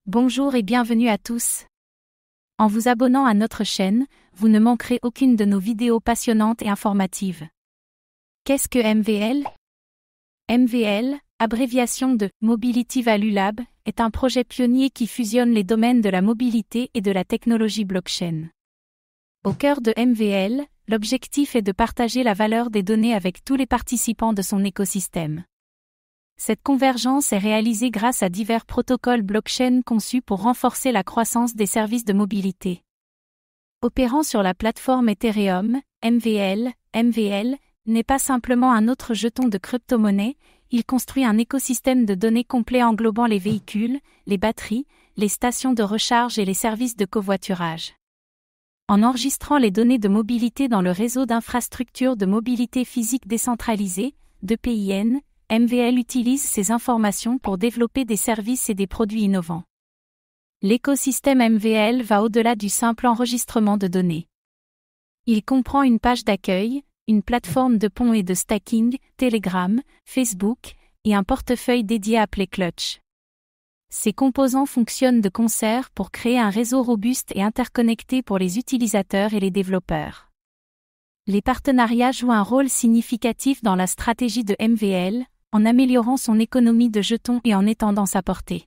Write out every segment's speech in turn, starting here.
Bonjour et bienvenue à tous. En vous abonnant à notre chaîne, vous ne manquerez aucune de nos vidéos passionnantes et informatives. Qu'est-ce que MVL ? MVL, abréviation de Mobility Value Lab, est un projet pionnier qui fusionne les domaines de la mobilité et de la technologie blockchain. Au cœur de MVL, l'objectif est de partager la valeur des données avec tous les participants de son écosystème. Cette convergence est réalisée grâce à divers protocoles blockchain conçus pour renforcer la croissance des services de mobilité. Opérant sur la plateforme Ethereum, MVL n'est pas simplement un autre jeton de crypto-monnaie, il construit un écosystème de données complet englobant les véhicules, les batteries, les stations de recharge et les services de covoiturage. En enregistrant les données de mobilité dans le réseau d'infrastructures de mobilité physique décentralisée, (DPIN), MVL utilise ces informations pour développer des services et des produits innovants. L'écosystème MVL va au-delà du simple enregistrement de données. Il comprend une page d'accueil, une plateforme de pont et de stacking, Telegram, Facebook, et un portefeuille dédié appelé Clutch. Ces composants fonctionnent de concert pour créer un réseau robuste et interconnecté pour les utilisateurs et les développeurs. Les partenariats jouent un rôle significatif dans la stratégie de MVL, en améliorant son économie de jetons et en étendant sa portée.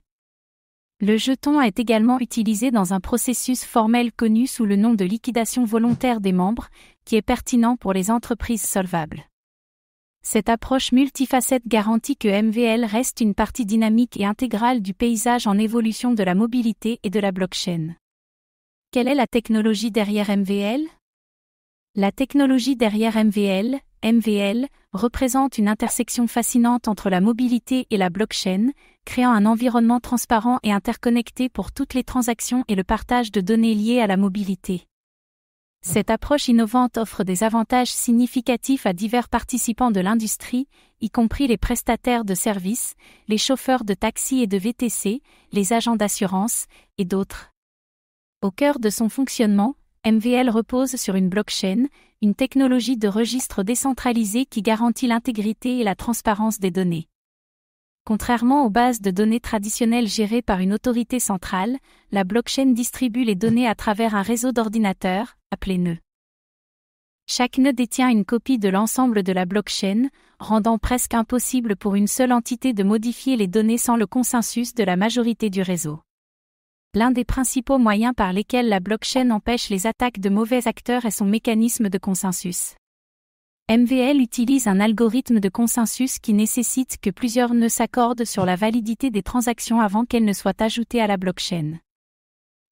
Le jeton est également utilisé dans un processus formel connu sous le nom de liquidation volontaire des membres, qui est pertinent pour les entreprises solvables. Cette approche multifacette garantit que MVL reste une partie dynamique et intégrale du paysage en évolution de la mobilité et de la blockchain. Quelle est la technologie derrière MVL ? La technologie derrière MVL représente une intersection fascinante entre la mobilité et la blockchain, créant un environnement transparent et interconnecté pour toutes les transactions et le partage de données liées à la mobilité. Cette approche innovante offre des avantages significatifs à divers participants de l'industrie, y compris les prestataires de services, les chauffeurs de taxi et de VTC, les agents d'assurance, et d'autres. Au cœur de son fonctionnement, MVL repose sur une blockchain, une technologie de registre décentralisée qui garantit l'intégrité et la transparence des données. Contrairement aux bases de données traditionnelles gérées par une autorité centrale, la blockchain distribue les données à travers un réseau d'ordinateurs, appelé nœud. Chaque nœud détient une copie de l'ensemble de la blockchain, rendant presque impossible pour une seule entité de modifier les données sans le consensus de la majorité du réseau. L'un des principaux moyens par lesquels la blockchain empêche les attaques de mauvais acteurs est son mécanisme de consensus. MVL utilise un algorithme de consensus qui nécessite que plusieurs nœuds s'accordent sur la validité des transactions avant qu'elles ne soient ajoutées à la blockchain.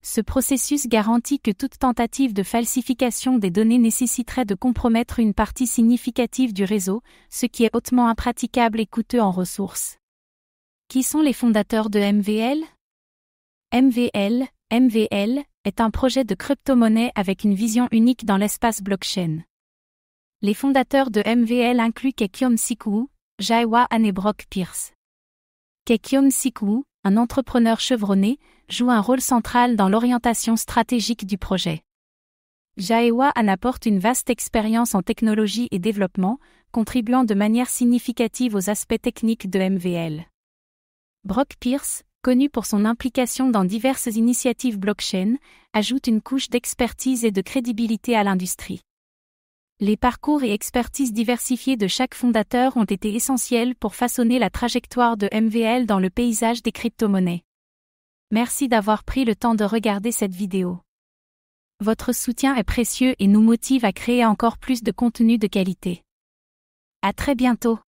Ce processus garantit que toute tentative de falsification des données nécessiterait de compromettre une partie significative du réseau, ce qui est hautement impraticable et coûteux en ressources. Qui sont les fondateurs de MVL ? MVL est un projet de crypto-monnaie avec une vision unique dans l'espace blockchain. Les fondateurs de MVL incluent Keqiom Sikwu, Jae-Hwa Han et Brock Pierce. Keqiom Sikwu, un entrepreneur chevronné, joue un rôle central dans l'orientation stratégique du projet. Jae-Hwa Han apporte une vaste expérience en technologie et développement, contribuant de manière significative aux aspects techniques de MVL. Brock Pierce, connu pour son implication dans diverses initiatives blockchain, ajoute une couche d'expertise et de crédibilité à l'industrie. Les parcours et expertises diversifiées de chaque fondateur ont été essentiels pour façonner la trajectoire de MVL dans le paysage des crypto-monnaies. Merci d'avoir pris le temps de regarder cette vidéo. Votre soutien est précieux et nous motive à créer encore plus de contenu de qualité. À très bientôt.